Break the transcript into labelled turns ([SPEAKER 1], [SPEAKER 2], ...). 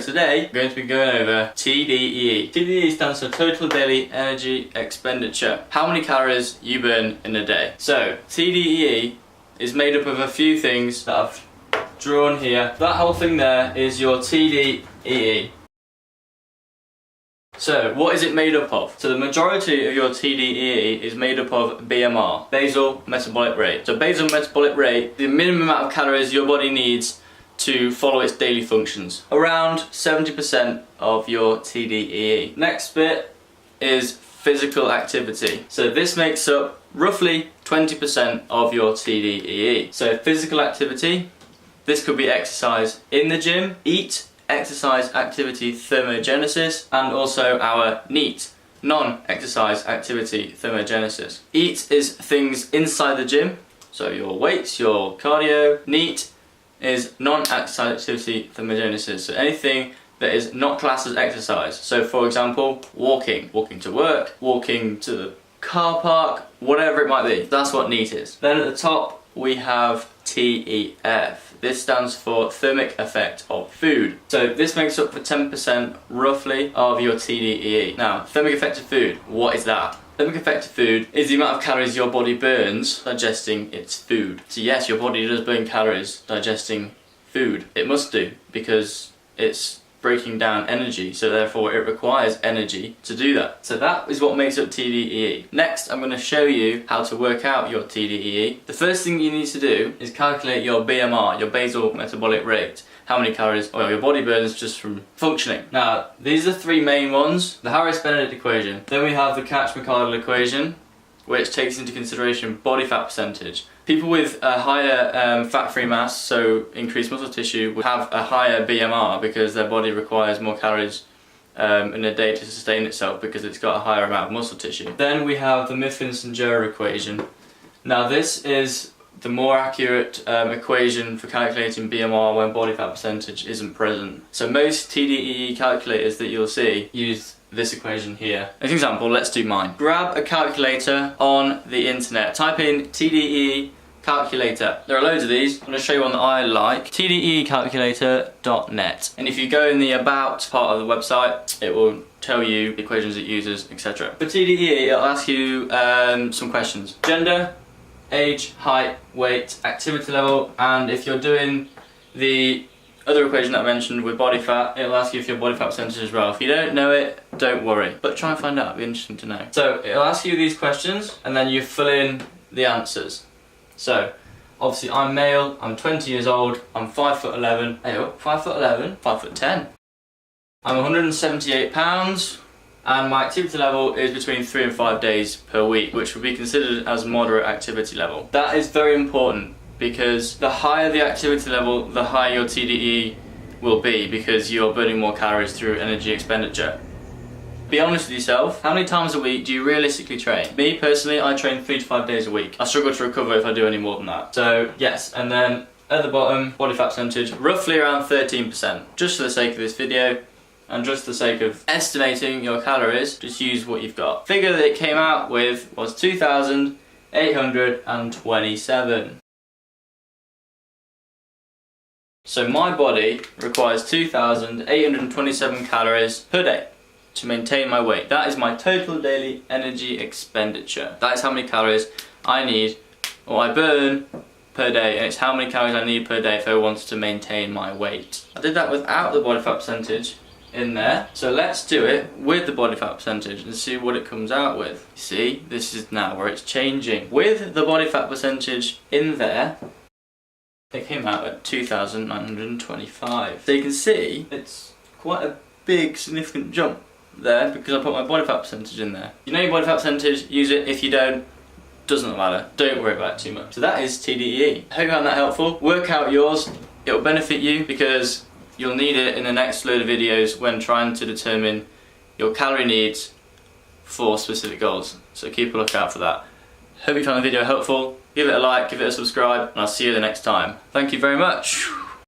[SPEAKER 1] today we're going to be going over TDEE. TDEE stands for Total Daily Energy Expenditure. How many calories you burn in a day. So TDEE is made up of a few things that I've drawn here. That whole thing there is your TDEE. So what is it made up of? So the majority of your TDEE is made up of BMR, basal metabolic rate. So basal metabolic rate, the minimum amount of calories your body needs to follow its daily functions. Around 70% of your TDEE. Next bit is physical activity. So this makes up roughly 20% of your TDEE. So physical activity, this could be exercise in the gym, EAT, exercise activity thermogenesis, and also our NEAT, non-exercise activity thermogenesis. EAT is things inside the gym, so your weights, your cardio. NEAT is non-exercise activity thermogenesis, so anything that is not classed as exercise. So for example, walking to work, walking to the car park, whatever it might be. That's what NEAT is. Then at the top we have TEF. This stands for thermic effect of food. So this makes up for 10% roughly of your TDEE. Now, thermic effect of food, what is that? Thermic effect of food is the amount of calories your body burns digesting its food. So yes, your body does burn calories digesting food. It must do, because it's breaking down energy, so therefore it requires energy to do that. So that is what makes up TDEE. Next, I'm going to show you how to work out your TDEE. The first thing you need to do is calculate your BMR, your basal metabolic rate. How many calories your body burns just from functioning. Now, these are the three main ones. The Harris-Benedict equation. Then we have the Kac-Macardle equation, which takes into consideration body fat percentage. People with a higher fat-free mass, so increased muscle tissue, would have a higher BMR because their body requires more calories in a day to sustain itself because it's got a higher amount of muscle tissue. Then we have the Mifflin-Synjora equation. Now this is the more accurate equation for calculating BMR when body fat percentage isn't present. So most TDEE calculators that you'll see use this equation here. As an example, let's do mine. Grab a calculator on the internet. Type in TDEE Calculator. There are loads of these. I'm going to show you one that I like. TDEEcalculator.net. And if you go in the About part of the website, it will tell you the equations it uses, etc. For TDEE, it'll ask you some questions. Gender, age, height, weight, activity level, and if you're doing the other equation that I mentioned with body fat, it'll ask you if your body fat percentage as well. If you don't know it, don't worry. But try and find out, it'll be interesting to know. So it'll ask you these questions and then you fill in the answers. So, obviously I'm male, I'm 20 years old, I'm 5'11". Ayo, 5'11", 5'10". I'm 178 pounds and my activity level is between 3 and 5 days per week, which would be considered as moderate activity level. That is very important, because the higher the activity level, the higher your TDEE will be, because you're burning more calories through energy expenditure. Be honest with yourself, how many times a week do you realistically train? Me personally, I train 3 to 5 days a week. I struggle to recover if I do any more than that. So yes, and then at the bottom, body fat percentage, roughly around 13%. Just for the sake of this video, and just for the sake of estimating your calories, just use what you've got. Figure that it came out with was 2,827. So my body requires 2,827 calories per day to maintain my weight. That is my total daily energy expenditure. That is how many calories I need, or I burn per day, and it's how many calories I need per day if I wanted to maintain my weight. I did that without the body fat percentage in there, so let's do it with the body fat percentage and see what it comes out with. See, this is now where it's changing. With the body fat percentage in there, it came out at 2,925. So you can see it's quite a big significant jump there because I put my body fat percentage in there. You know your body fat percentage, use it. If you don't, doesn't matter. Don't worry about it too much. So that is TDEE. I hope you found that helpful. Work out yours. It will benefit you because you'll need it in the next load of videos when trying to determine your calorie needs for specific goals. So keep a lookout for that. Hope you found the video helpful. Give it a like, give it a subscribe, and I'll see you the next time. Thank you very much.